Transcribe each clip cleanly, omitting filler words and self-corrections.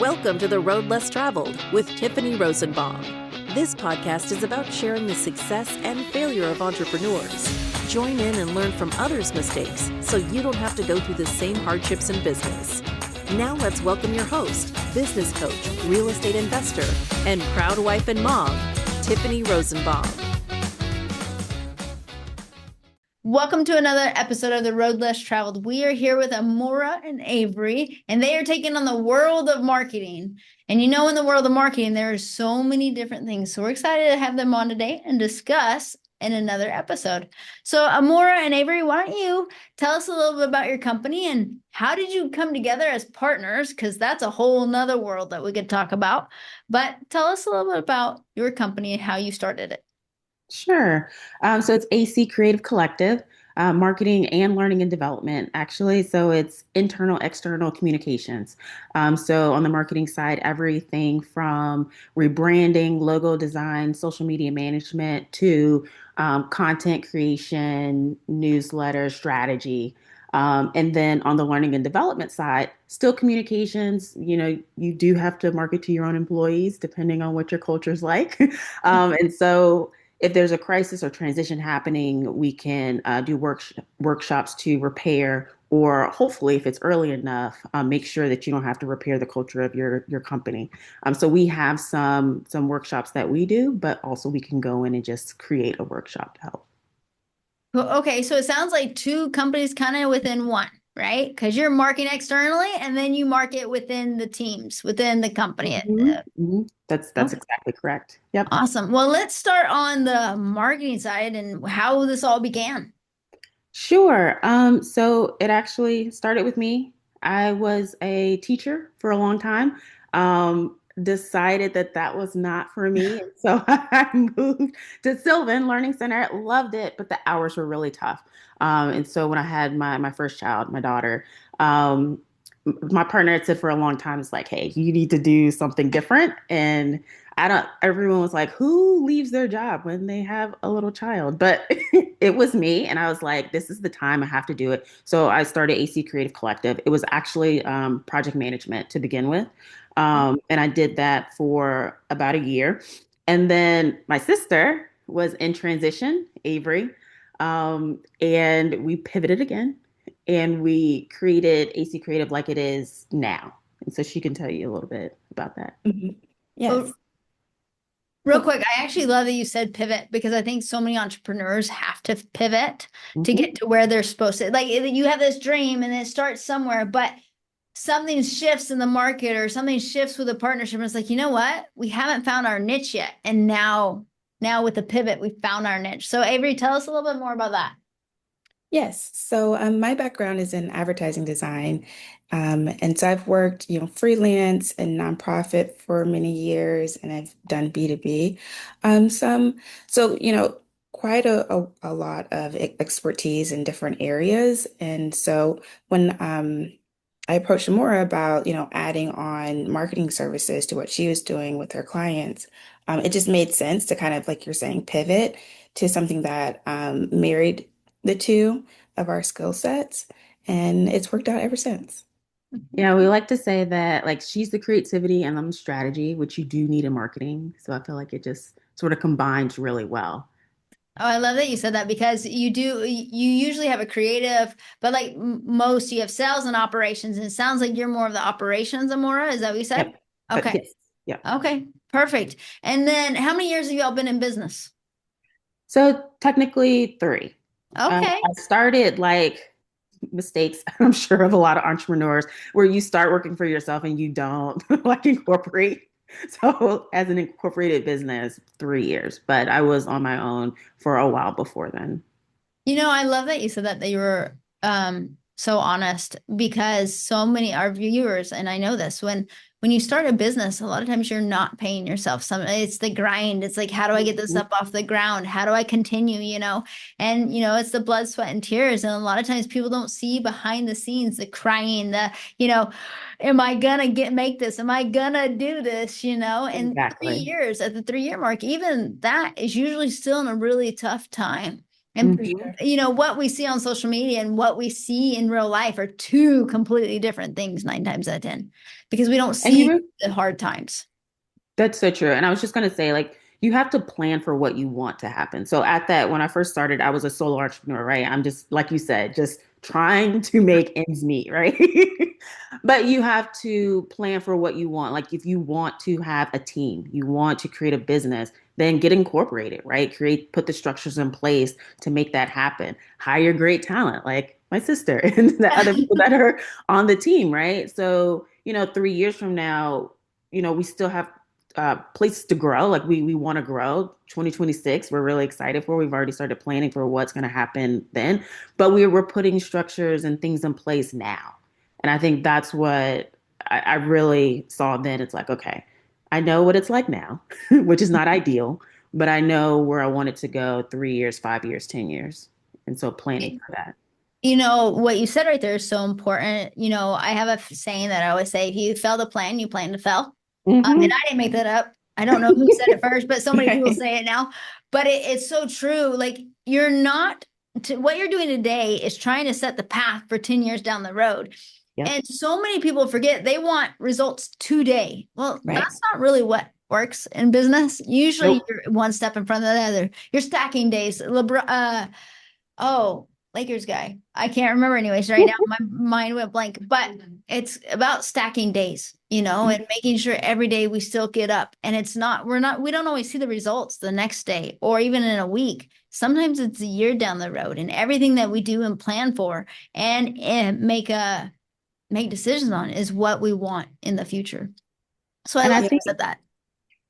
Welcome to The Road Less Traveled with Tiffany Rosenbaum. This podcast is about sharing the success and failure of entrepreneurs. Join in and learn from others' mistakes so you don't have to go through the same hardships in business. Now let's welcome your host, business coach, real estate investor, and proud wife and mom, Tiffany Rosenbaum. Welcome to another episode of The Road Less Traveled. We are here with Amoura and Avery, and they are taking on the world of marketing. And you know, in the world of marketing, there are so many different things. So we're excited to have them on today and discuss in another episode. So Amoura and Avery, why don't you tell us a little bit about your company and how did you come together as partners? Because that's a whole nother world that we could talk about. But tell us a little bit about your company and how you started it. Sure. So it's AC Creative Collective, marketing and learning and development, actually. So it's internal, external communications. So on the marketing side, everything from rebranding, logo design, social media management to content creation, newsletter strategy. And then on the learning and development side, still communications, you do have to market to your own employees depending on what your culture is like. And so if there's a crisis or transition happening, we can do workshops to repair, or hopefully, if it's early enough, make sure that you don't have to repair the culture of your company. So we have some workshops that we do, but also we can go in and just create a workshop to help. Okay, so it sounds like two companies kind of within one, right? Because you're marketing externally and then you market within the teams, within the company. That's Okay. exactly correct. Yep. Awesome. Well, let's start on the marketing side and how this all began. Sure. So it actually started with me. I was a teacher for a long time. Decided that was not for me. And so I moved to Sylvan Learning Center. Loved it, but the hours were really tough. And so when I had my first child, my daughter, my partner had said for a long time, it's like, hey, you need to do something different. And everyone was like, who leaves their job when they have a little child? But it was me. And I was like, this is the time I have to do it. So I started AC Creative Collective. It was actually project management to begin with. And I did that for about a year. And then my sister was in transition, Avery. And we pivoted again and we created AC Creative like it is now. And so she can tell you a little bit about that. Mm-hmm. Yes. Real quick, I actually love that you said pivot because I think so many entrepreneurs have to pivot to get to where they're supposed to. Like you have this dream and it starts somewhere, but something shifts in the market or something shifts with a partnership. And it's like, you know what? We haven't found our niche yet. And now with the pivot, we found our niche. So Avery, tell us a little bit more about that. Yes. So my background is in advertising design. And so I've worked, freelance and nonprofit for many years, and I've done B2B. Quite a lot of expertise in different areas. And so when I approached Amoura about, adding on marketing services to what she was doing with her clients, it just made sense to kind of, like you're saying, pivot to something that married the two of our skill sets, and it's worked out ever since. Yeah, we like to say that like she's the creativity and I'm the strategy, which you do need in marketing. So I feel like it just sort of combines really well. Oh, I love that you said that because you usually have a creative, but like most, you have sales and operations, and it sounds like you're more of the operations, Amoura. Is that what you said? Yep. Okay. Yes. Yeah. Okay. Perfect. And then how many years have y'all been in business? So technically 3. Okay. I started like mistakes, I'm sure, of a lot of entrepreneurs where you start working for yourself and you don't like incorporate. So as an incorporated business, 3 years, but I was on my own for a while before then. I love that you said that you were so honest because so many our viewers, and I know this, when you start a business, a lot of times you're not paying yourself. It's the grind. It's like, how do I get this up off the ground? How do I continue, And, it's the blood, sweat, and tears. And a lot of times people don't see behind the scenes, the crying, am I gonna make this? Am I gonna do this? And Exactly. 3 years at the 3-year mark, even that is usually still in a really tough time. And, Mhm. what we see on social media and what we see in real life are two completely different things 9 times out of 10, because we don't And see the hard times. that's so true. And I was just going to say, like, you have to plan for what you want to happen. So at that, when I first started, I was a solo entrepreneur, right? I'm just, like you said, just trying to make ends meet, right? But you have to plan for what you want. Like, if you want to have a team, you want to create a business, then get incorporated, right? Put the structures in place to make that happen. Hire great talent, like my sister and the other people that are on the team, right? So, 3 years from now, we still have places to grow. Like we want to grow. 2026, we're really excited for. We've already started planning for what's going to happen then, but we're putting structures and things in place now. And I think that's what I really saw then. It's like, okay, I know what it's like now, which is not ideal, but I know where I want it to go 3 years, 5 years, 10 years. And so planning for that. What you said right there is so important. I have a saying that I always say, if you fail to plan, you plan to fail. And Mm-hmm. I didn't make that up. I don't know who said it first, but so many people say it now. But it's so true. Like, you're not what you're doing today is trying to set the path for 10 years down the road. Yep. And so many people forget they want results today. Well, Right. that's not really what works in business. Usually Nope. you're one step in front of the other. You're stacking days. Lakers guy. I can't remember anyways right now. My mind went blank, but it's about stacking days, and making sure every day we still get up. And we don't always see the results the next day or even in a week. Sometimes it's a year down the road, and everything that we do and plan for and make decisions on is what we want in the future. So I And love I that you think said that.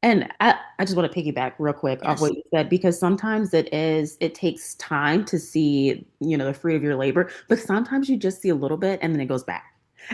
And I just want to piggyback real quick off Yes. what you said, because sometimes it takes time to see, the fruit of your labor, but sometimes you just see a little bit and then it goes back.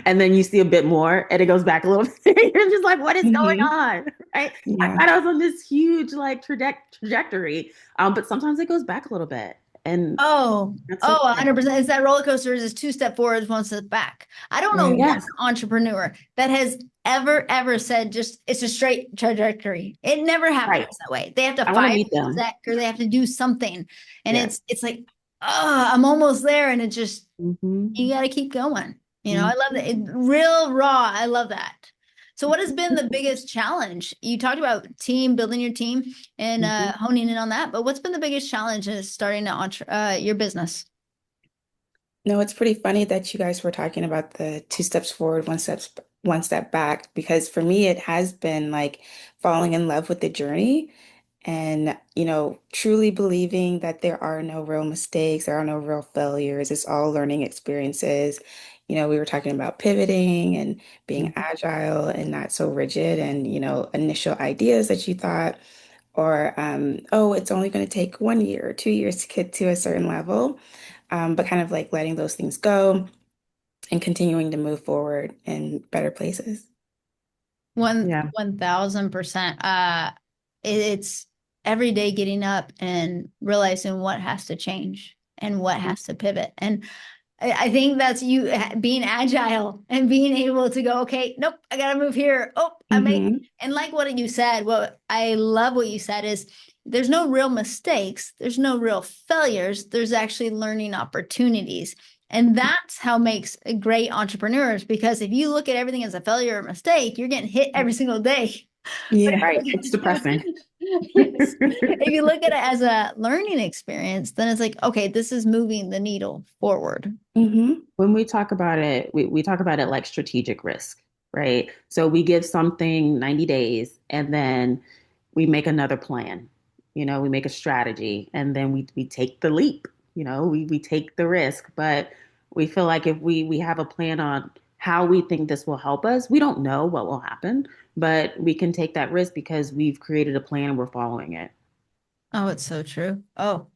And then you see a bit more and it goes back a little bit. You're just like, what is going Hmm. on? Right? I Yeah. thought I was on this huge like trajectory. But sometimes it goes back a little bit. And Oh, that's oh, okay. 100%. It's that roller coaster is two step forward, one step back. I don't know Right. one Yes. entrepreneur that has ever said just it's a straight trajectory. It never happens Right. that way. They have to I want to fire meet them. exec or they have to do something. And Yes. it's like, oh, I'm almost there. And it's just Hmm. you got to keep going. I love Hmm. that. Real raw. I love that. So what has been the biggest challenge? You talked about building your team and Hmm. honing in on that, but what's been the biggest challenge in starting your business? No, it's pretty funny that you guys were talking about the two steps forward, one step back, because for me it has been like falling in love with the journey and, truly believing that there are no real mistakes, there are no real failures. It's all learning experiences. We were talking about pivoting and being Hmm. agile and not so rigid and, initial ideas that you thought, or, oh, it's only going to take 1 year or 2 years to get to a certain level, but kind of like letting those things go and continuing to move forward in better places. One Yeah. 1000%. It's every day getting up and realizing what has to change and what has to pivot. And I think that's you being agile and being able to go, okay, nope, I gotta move here. Oh, Hmm. and like what you said, what I love what you said is there's no real mistakes, there's no real failures, there's actually learning opportunities. And that's how makes great entrepreneurs, because if you look at everything as a failure or mistake, you're getting hit every single day. But Yeah. Right. It's depressing. yes. If you look at it as a learning experience, then it's like, okay, this is moving the needle forward. Hmm. When we talk about it, we talk about it like strategic risk, right? So we give something 90 days and then we make another plan. We make a strategy and then we take the leap. We take the risk. But we feel like if we have a plan on how we think this will help us, we don't know what will happen, but we can take that risk because we've created a plan and we're following it. Oh, it's so true. Oh,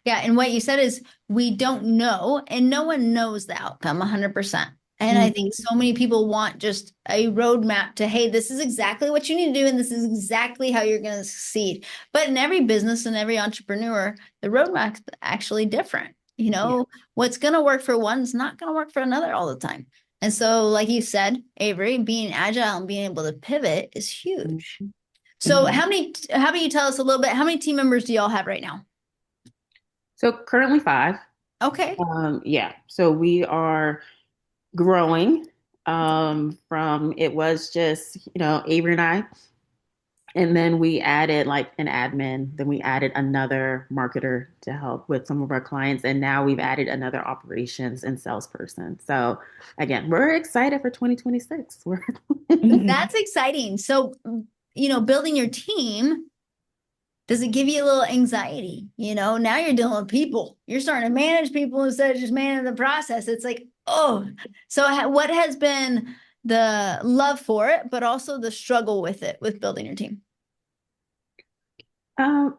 yeah. And what you said is we don't know, and no one knows the outcome 100%. And I think Mhm. so many people want just a roadmap to, hey, this is exactly what you need to do, and this is exactly how you're going to succeed. But in every business and every entrepreneur, the roadmap's actually different. Yeah. What's going to work for one is not going to work for another all the time. And so, like you said, Avery, being agile and being able to pivot is huge. So Hmm. how about you tell us a little bit, how many team members do y'all have right now? So currently five. Okay. Yeah. So we are growing from it was just, Avery and I. And then we added like an admin, then we added another marketer to help with some of our clients. And now we've added another operations and salesperson. So again, we're excited for 2026. We're That's exciting. So, building your team, does it give you a little anxiety? Now you're dealing with people. You're starting to manage people instead of just managing the process. It's like, oh, so what has been the love for it, but also the struggle with it, with building your team? oh,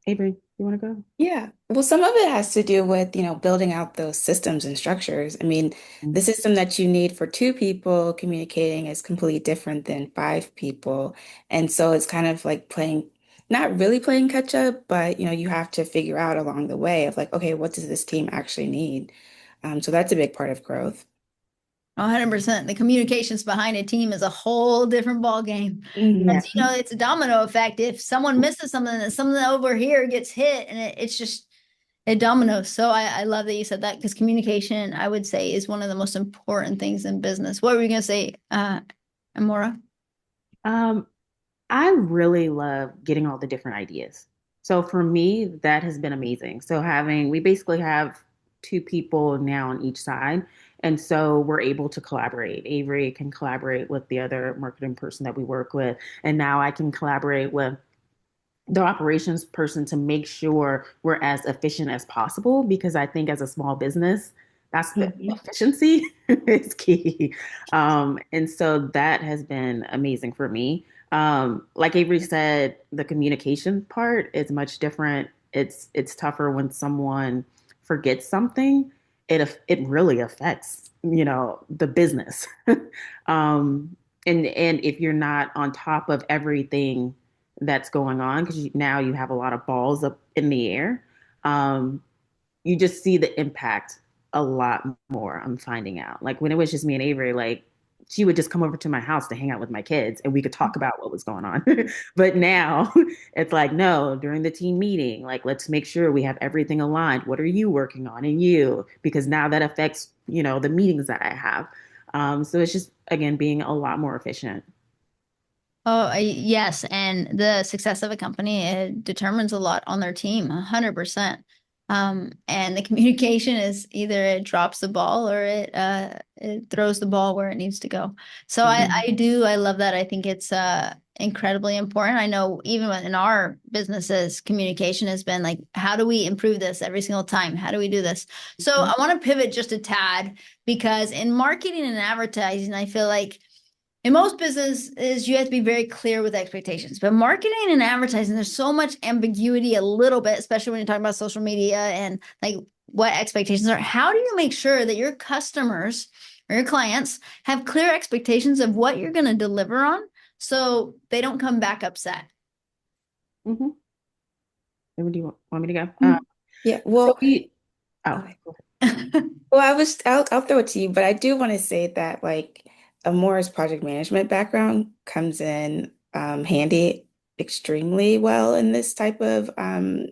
Avery, you want to go? Yeah. Well, some of it has to do with, building out those systems and structures. I mean, the system that you need for two people communicating is completely different than five people. And so it's kind of like not really playing catch up, but, you have to figure out along the way of like, okay, what does this team actually need? So that's a big part of growth. 100%. The communications behind a team is a whole different ball game. Yeah. Because, it's a domino effect. If someone misses something, then something over here gets hit, and it's just it dominoes. So I love that you said that, because communication, I would say, is one of the most important things in business. What were you going to say, Amora? Um, I really love getting all the different ideas. So for me, that has been amazing. So we basically have two people now on each side. And so we're able to collaborate. Avery can collaborate with the other marketing person that we work with. And now I can collaborate with the operations person to make sure we're as efficient as possible, because I think as a small business, that's the Mhm. efficiency is key. And so that has been amazing for me. Like Avery said, the communication part is much different. It's tougher when someone forgets something. It really affects, the business. um, and if you're not on top of everything that's going on, because now you have a lot of balls up in the air. Um, you just see the impact a lot more. I'm finding out. Like when it was just me and Avery, like she would just come over to my house to hang out with my kids and we could talk about what was going on. But now it's like, no, during the team meeting, like let's make sure we have everything aligned. What are you working on and you? Because now that affects, the meetings that I have. So it's just, again, being a lot more efficient. Oh, yes. And the success of a company, it determines a lot on their team, 100%. And the communication is either it drops the ball or it throws the ball where it needs to go. So Mhm. I love that. I think it's incredibly important. I know even in our businesses, communication has been like, how do we improve this every single time? How do we do this? So I want to pivot just a tad, because in marketing and advertising, I feel like in most businesses, you have to be very clear with expectations. But marketing and advertising, there's so much ambiguity a little bit, especially when you're talking about social media and like what expectations are. How do you make sure that your customers or your clients have clear expectations of what you're going to deliver on, so they don't come back upset? Mhm. Where do you want me to go? Yeah. So Well, we, oh, okay. go Well, I'll throw it to you, but I do want to say that like Amora's project management background comes in handy extremely well in this type of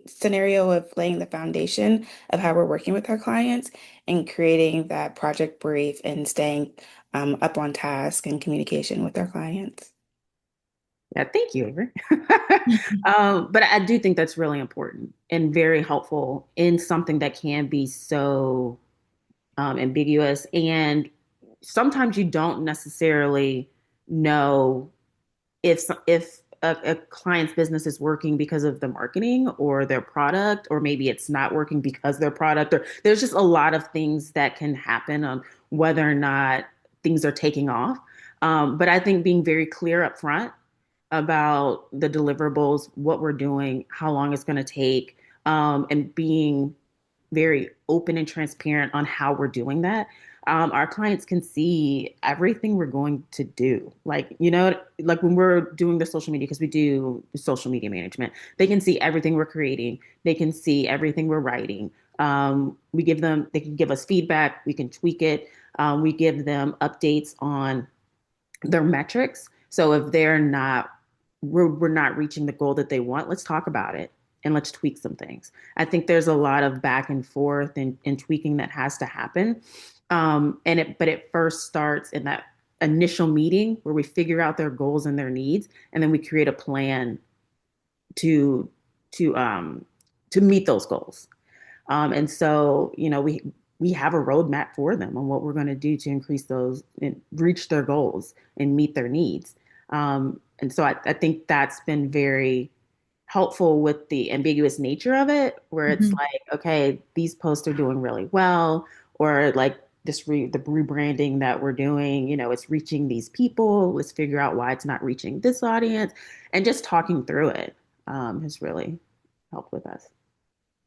scenario of laying the foundation of how we're working with our clients and creating that project brief and staying up on task and communication with our clients. Yeah, thank you, Avery. But I do think that's really important and very helpful in something that can be so ambiguous. And sometimes you don't necessarily know if a client's business is working because of the marketing or their product, or maybe it's not working because their product, or there's just a lot of things that can happen on whether or not things are taking off. But I think being very clear up front about the deliverables, what we're doing, how long it's going to take, and being very open and transparent on how we're doing that. Our clients can see everything we're going to do. Like, like when we're doing the social media, because we do social media management, they can see everything we're creating. They can see everything we're writing. They can give us feedback. We can tweak it. We give them updates on their metrics. So if we're not reaching the goal that they want, let's talk about it and let's tweak some things. I think there's a lot of back and forth and tweaking that has to happen. But it first starts in that initial meeting where we figure out their goals and their needs, and then we create a plan to to um, to meet those goals. And so, we have a roadmap for them on what we're going to do to increase those and reach their goals and meet their needs. And so I think that's been very helpful with the ambiguous nature of it, where it's Mhm. like, okay, these posts are doing really well, or like the rebranding that we're doing, it's reaching these people. Let's figure out why it's not reaching this audience, and just talking through it has really helped with us.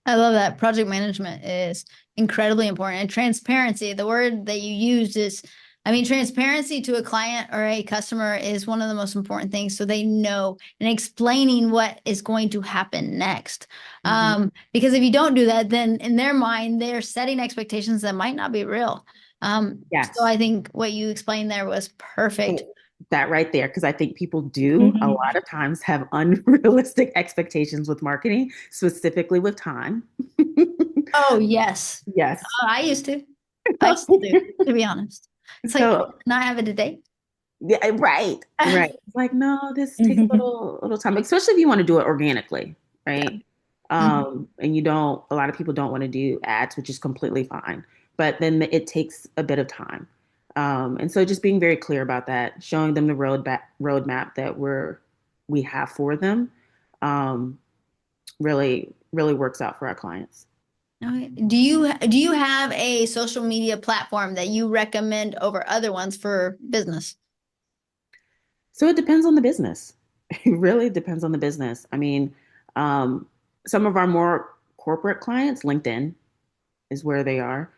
I love that. Project management is incredibly important. And transparency, the word that you used is, I mean, transparency to a client or a customer is one of the most important things. So they know, and explaining what is going to happen next. Mhm. Because if you don't do that, then in their mind, they're setting expectations that might not be real. So Yes. I think what you explained there was perfect. That right there, because I think people do a Mhm. lot of times have unrealistic expectations with marketing, specifically with time. Oh, yes. Yes. I used to. I still do, to be honest. It's like, So, not have it today. yeah, right, right. It's like, no, this takes a Mhm. little time, especially if you want to do it organically, Yeah. right? Mhm. And a lot of people don't want to do ads, which is completely fine. But then it takes a bit of time. And so just being very clear about that, showing them the roadmap that we have for them, um, really, really works out for our clients. Okay. Do you have a social media platform that you recommend over other ones for business? So it depends on the business. It really depends on the business. I mean, um, some of our more corporate clients, LinkedIn is where they are.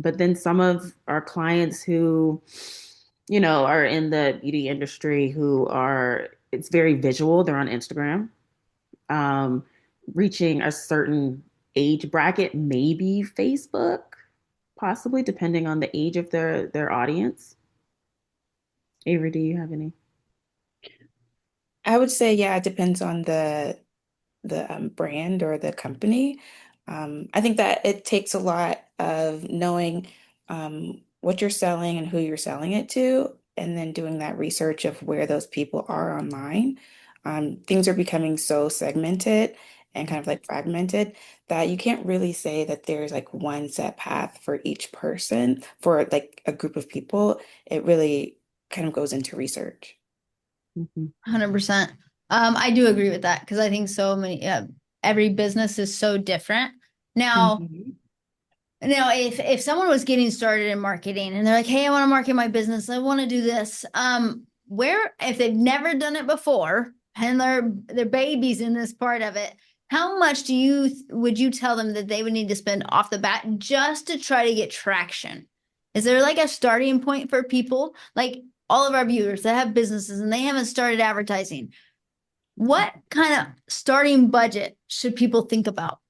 But then some of our clients who, are in the beauty industry it's very visual, they're on Instagram. Um, Reaching a certain age bracket, maybe Facebook, possibly depending on the age of their audience. Avery, do you have any? I would say, yeah, it depends on the brand or the company. I think that it takes a lot of knowing what you're selling and who you're selling it to, and then doing that research of where those people are online. Things are becoming so segmented and kind of like fragmented that you can't really say that there's like one set path for each person, for like a group of people. It really kind of goes into research. Mhm. 100%. I do agree with that because I think so many, every business is so different. Now, Mhm. if someone was getting started in marketing and they're like, "Hey, I want to market my business. I want to do this." Where if they've never done it before and they're babies in this part of it, how much would you tell them that they would need to spend off the bat just to try to get traction? Is there like a starting point for people like all of our viewers that have businesses and they haven't started advertising? What kind of starting budget should people think about?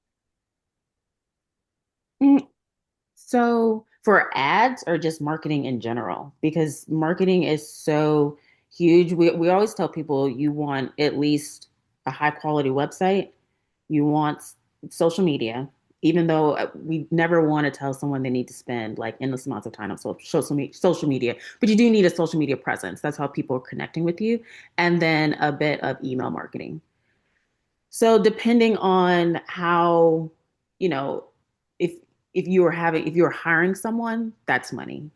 Mm, So for ads or just marketing in general, because marketing is so huge. We always tell people you want at least a high quality website, you want social media, even though we never want to tell someone they need to spend like endless amounts of time on social media, but you do need a social media presence. That's how people are connecting with you. And then a bit of email marketing. So depending on how, you know, if if you're hiring someone, that's money,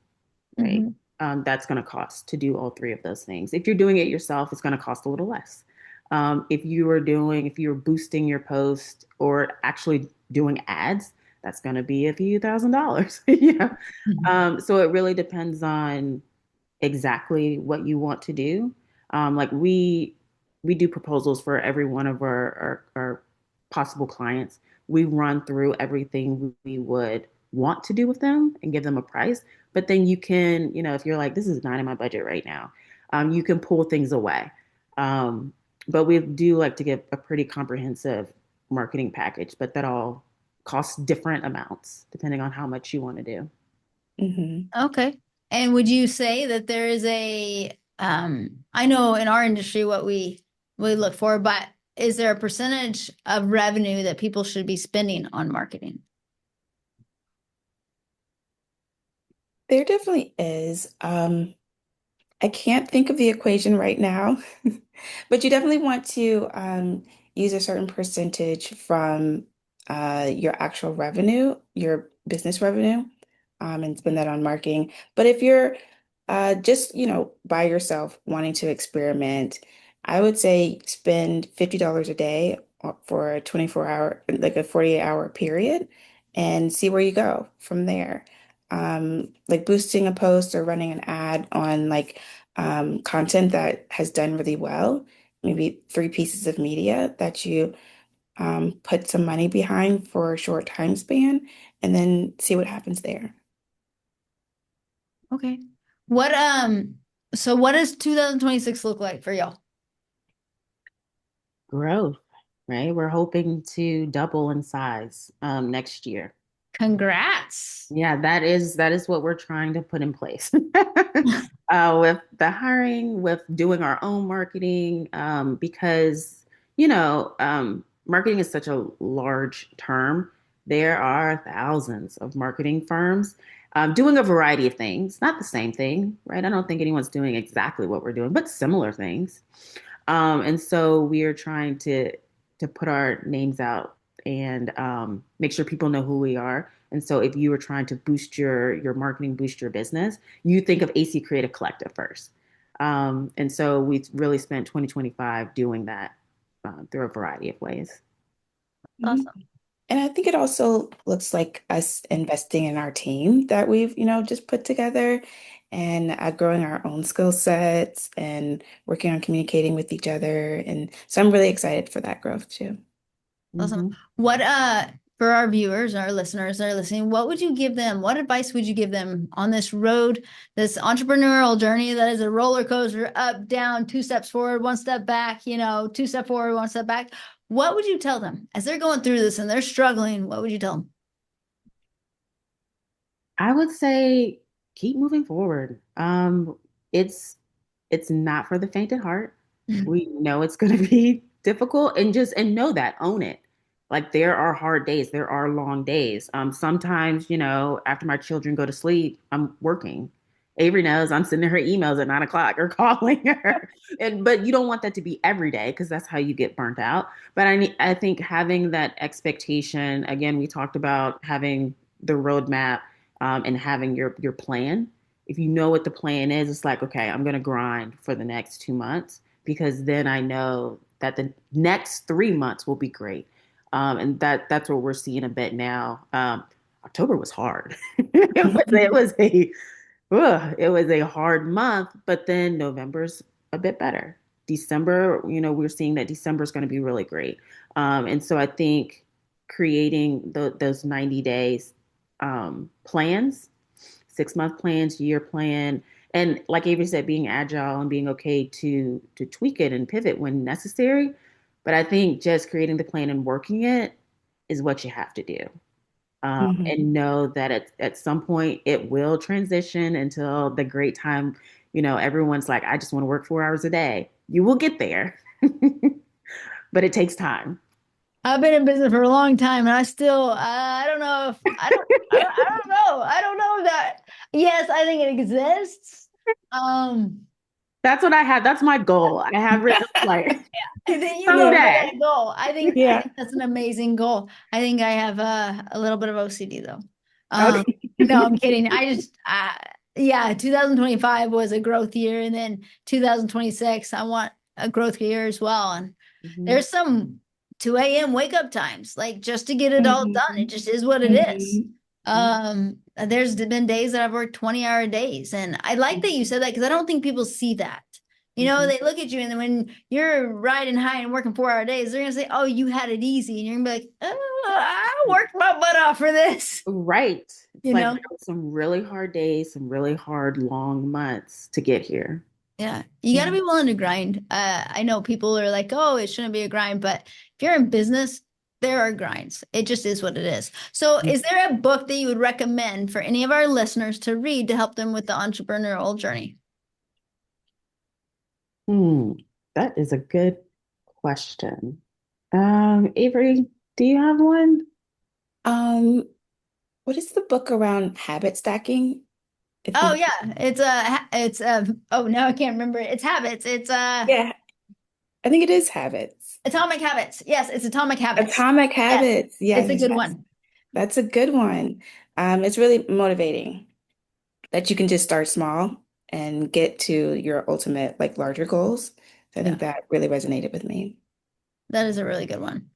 right? Mhm. That's going to cost to do all three of those things. If you're doing it yourself, it's going to cost a little less. If you're boosting your post or actually doing ads, that's going to be a few $1,000s. Yeah. So it really depends on exactly what you want to do. Like we do proposals for every one of our possible clients. We run through everything we would want to do with them and give them a price. But then you can, if you're like, this is not in my budget right now, you can pull things away. Um, but we do like to give a pretty comprehensive marketing package, but that all costs different amounts depending on how much you want to do. Hmm. Okay. And would you say that there is I know in our industry what we look for, but is there a percentage of revenue that people should be spending on marketing? There definitely is. I can't think of the equation right now, but you definitely want to use a certain percentage from your actual revenue, your business revenue, and spend that on marketing. But if you're just, by yourself wanting to experiment, I would say spend $50 a day for a 24-hour, like a 48-hour period, and see where you go from there. Like boosting a post or running an ad on like content that has done really well, maybe three pieces of media that you put some money behind for a short time span, and then see what happens there. Okay. What so what does 2026 look like for y'all? Growth, right? We're hoping to double in size next year. Congrats. Yeah, that is what we're trying to put in place. With the hiring, with doing our own marketing, because marketing is such a large term. There are thousands of marketing firms doing a variety of things, not the same thing, right? I don't think anyone's doing exactly what we're doing, but similar things. And so we are trying to put our names out and make sure people know who we are. And so if you are trying to boost your marketing, boost your business, you think of AC Creative Collective first. And so we really spent 2025 doing that through a variety of ways. Mhm. Awesome. And I think it also looks like us investing in our team that we've, just put together and growing our own skill sets and working on communicating with each other. And so I'm really excited for that growth too. Awesome. Mhm. What for our viewers, our listeners that are listening, what would you give them? What advice would you give them on this road, this entrepreneurial journey that is a roller coaster, up, down, two steps forward, one step back, two step forward, one step back? What would you tell them as they're going through this and they're struggling? What would you tell I would say keep moving forward. It's not for the faint at heart. them? We know it's going to be difficult, and know that, own it. Like there are hard days, there are long days. Sometimes, after my children go to sleep, I'm working. Avery knows I'm sending her emails at 9 o'clock or calling her, but you don't want that to be every day because that's how you get burnt out. But I think having that expectation, again, we talked about having the roadmap and having your plan. If you know what the plan is, it's like, okay, I'm going to grind for the next 2 months because then I know that the next 3 months will be great. And that's what we're seeing a bit now. October was hard. It was a hard month, but then November's a bit better. December, we're seeing that December is going to be really great. And so I think creating those 90 days plans, 6 month plans, year plan, and like Avery said, being agile and being okay to tweak it and pivot when necessary. But I think just creating the plan and working it is what you have to do. Mhm. And know that at some point it will transition until the great time, everyone's like, I just want to work 4 hours a day. You will get there, but it takes time. I've been in business for a long time, and I still, I don't know if I don't know. I don't know that. Yes, I think it exists. Um, That's what I have. That's my goal. I have written like I think you need to put someday. that goal. I Yeah. think that's an amazing goal. I think I have a little bit of OCD though. Okay. No, I'm kidding. Yeah, 2025 was a growth year, and then 2026, I want a growth year as well. And Mhm. there's some 2 a.m. wake up times, like just to get it all done. It Mhm. just is what it is. Mhm. There's been days that I've worked 20-hour days, and I like that you said that because I don't think people see that. Mhm. They look at you, and then when you're riding high and working 4-hour days, they're gonna say, "Oh, you had it easy," and you're gonna be like, "Oh, I worked my butt off for this." Right. It's You like know? there were some really hard days, some really hard long months to get here. Yeah, you got to Yeah. be willing to grind. I know people are like, "Oh, it shouldn't be a grind," but if you're in business, there are grinds. It just is what it is. So, is there a book that you would recommend for any of our listeners to read to help them with the entrepreneurial journey? Hmm. That is a good question. Avery, do you have one? Um, what is the book around habit stacking? I Oh think, yeah, it's oh no, I can't remember it. It's habits. It's yeah, I think it is Habits. Atomic Habits. Yes, it's Atomic Habits. Atomic Yes, Habits. it's a Yes, good one. that's a good one. It's really motivating that you can just start small and get to your ultimate, like larger goals. So I think Yeah, that really resonated with me. that is a really good one.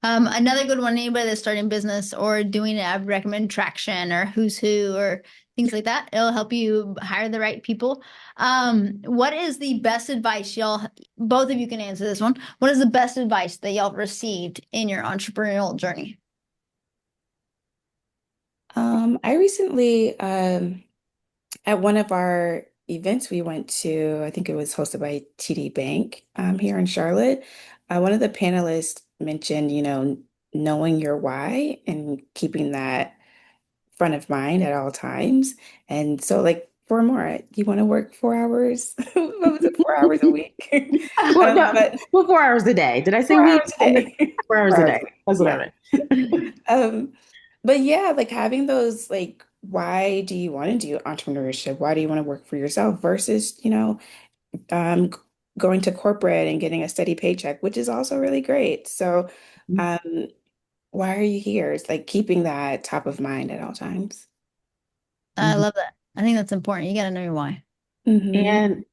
Another good one, anybody that's starting business or doing it, I would recommend Traction or Who's Who or things like that. It'll help you hire the right people. What is the best advice y'all, both of you can answer this one. What is the best advice that y'all received in your entrepreneurial journey? I recently, at one of our events we went to, I think it was hosted by TD Bank, here in Charlotte. One of the panelists mentioned, knowing your why and keeping that front of mind at all times. And so, like, for more, you want to work 4 hours? What was it, 4 hours a week? Well, no, But well, 4 hours a day. Did I say 4 hours week? a I meant day. 4 hours a 4 hours day. a day. That's what I Yeah. meant. But yeah, like having those, like, why do you want to do entrepreneurship? Why do you want to work for yourself versus, um, g- going to corporate and getting a steady paycheck, which is also really great. So, um, why are you here? It's like keeping that top of mind at all times. I Mhm. love that. I think that's important. You got to know your why. Hmm. And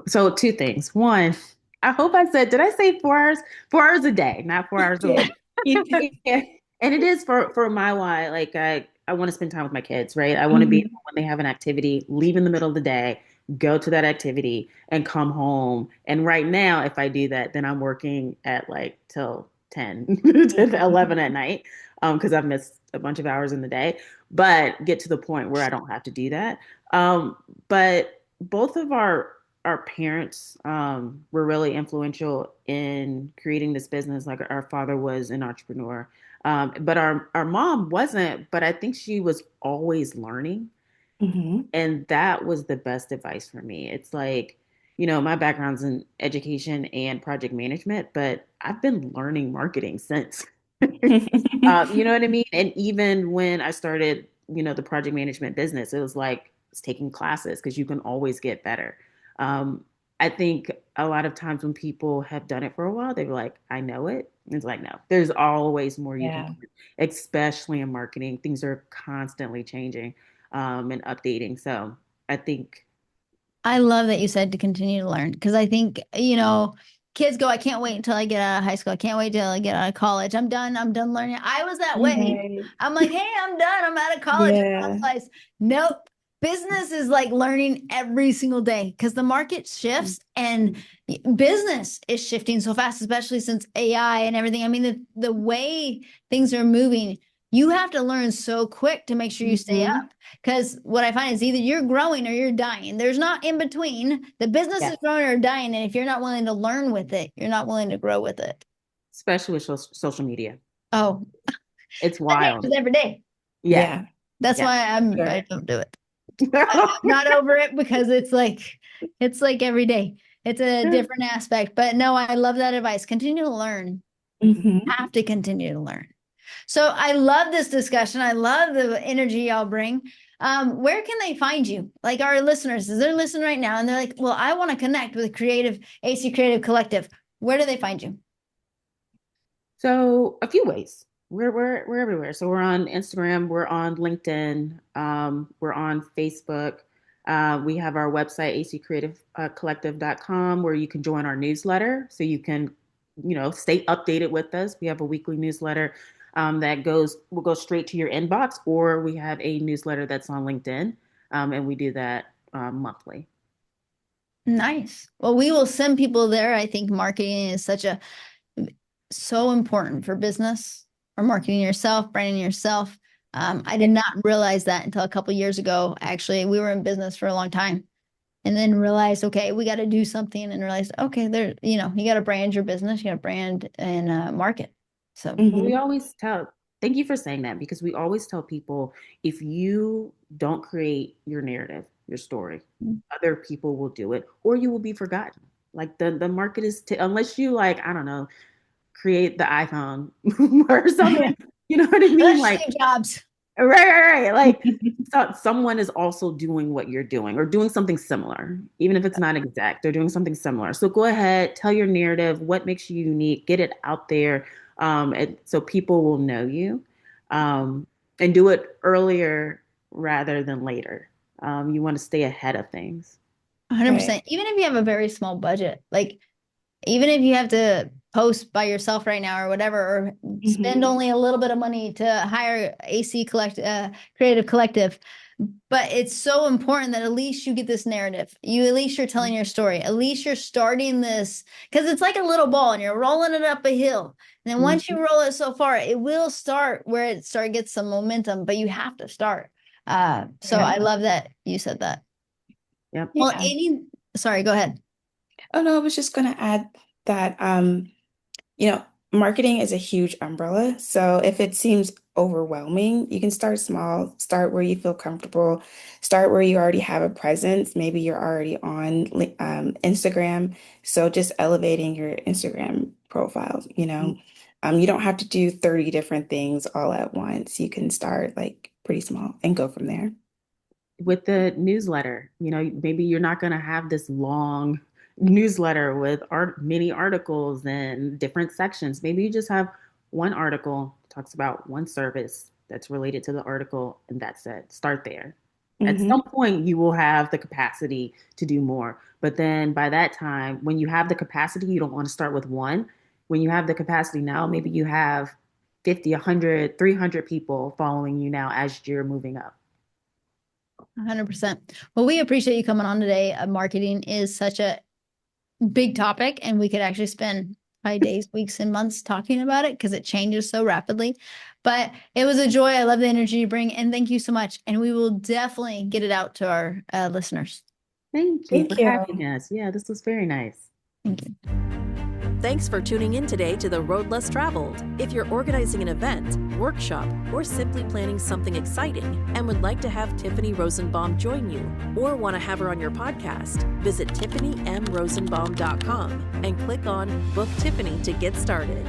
so two things. One, I hope I said, did I say 4 hours? 4 hours a day, not 4 hours a Yeah, week. you did. Yeah. And it is for my why. Like I want to spend time with my kids, right? I want to be able, Hmm. when they have an activity, leave in the middle of the day, go to that activity and come home. And right now, if I do that, then I'm working at like till 10 to 11 at night, because I've missed a bunch of hours in the day, but get to the point where I don't have to do that. But both of our parents were really influential in creating this business. Like our father was an entrepreneur, but our mom wasn't. But I think she was always learning, Hmm. and that was the best advice for me. It's like, my background's in education and project management, but I've been learning marketing since. You know what I mean? And even when I started, the project management business, it was like it's taking classes because you can always get better. Um, I think a lot of times when people have done it for a while, they're like, I know it. It's like, no, there's always more you can Yeah. do, especially in marketing. Things are constantly changing, and updating. So I think, I love that you said to continue to learn because I think, kids go, I can't wait until I get out of high school. I can't wait till I get out of college. I'm done. I'm done learning. I was that way. Right. I'm like, hey, I'm done. I'm out of college. I Yeah. realized, nope. Business is like learning every single day because the market shifts and business is shifting so fast, especially since AI and everything. I mean, the way things are moving, you have to learn so quick to make sure you stay Hmm. up. Because what I find is either you're growing or you're dying. There's not in between. The business yeah, is growing or dying. And if you're not willing to learn with it, you're not willing to grow with it. especially with social media, Oh, it's that wild. changes every day. Yeah, Yeah. That's yeah. why I Sure. don't do it. I'm not over it because it's like every day. It's a different aspect. But no, I love that advice. Continue to learn. Hmm. Have to continue to learn. So I love this discussion. I love the energy y'all bring. Where can they find you? Like our listeners, as they're listening right now and they're like, well, I want to connect with Creative AC Creative Collective. Where do they find you? So a few ways. We're everywhere. So we're on Instagram, we're on LinkedIn, we're on Facebook. We have our website, accreativecollective.com, where you can join our newsletter. So you can, stay updated with us. We have a weekly newsletter that will go straight to your inbox, or we have a newsletter that's on LinkedIn, and we do that monthly. Nice. Well, we will send people there. I think marketing is so important for business or marketing yourself, branding yourself. I did not realize that until a couple years ago. Actually, we were in business for a long time and then realized, okay, we got to do something and realized, okay, you got to brand your business, you got to brand and market. So, Well, we Hmm. always tell, thank you for saying that, because we always tell people, if you don't create your narrative, your story, other people will do it, or you will be forgotten. Like the market is, unless you like, I don't know, create the iPhone or something, you know what I mean? Let's Like, Steve Jobs. right. Like, so someone is also doing what you're doing or doing something similar, even if it's not exact, they're doing something similar. So go ahead, tell your narrative, what makes you unique, get it out there, so people will know you, and do it earlier rather than later. You want to stay ahead of things. 100%. Even if you have a very small budget, like even if you have to post by yourself right now or whatever, or spend Mhm. only a little bit of money to hire creative collective, but it's so important that at least you get this narrative. At least you're telling your story. At least you're starting this because it's like a little ball and you're rolling it up a hill. And then once you roll it so far, it will start where gets some momentum, but you have to start. So Yeah. I love that you said that. Yep. Well, Yeah. sorry, go ahead. Oh no, I was just going to add that you know, marketing is a huge umbrella. So if it seems overwhelming, you can start small, start where you feel comfortable, start where you already have a presence. Maybe you're already on Instagram. So just elevating your Instagram profile, you don't have to do 30 different things all at once. You can start like pretty small and go from there. With the newsletter, maybe you're not going to have this long newsletter with many articles and different sections. Maybe you just have one article talks about one service that's related to the article, and that's it. Start there. At Hmm. some point, you will have the capacity to do more. But then by that time, when you have the capacity, you don't want to start with one. When you have the capacity now, maybe you have 50, 100, 300 people following you now as you're moving up. 100%. Well, we appreciate you coming on today. Marketing is such a big topic, and we could actually spend probably days, weeks, and months talking about it because it changes so rapidly. But it was a joy. I love the energy you bring, and thank you so much. And we will definitely get it out to our listeners. Thank you for Thank you. having us. Yeah, this was very nice. Thank you. Thanks for tuning in today to The Road Less Traveled. If you're organizing an event, workshop, or simply planning something exciting and would like to have Tiffany Rosenbaum join you or want to have her on your podcast, visit TiffanyMRosenbaum.com and click on Book Tiffany to get started.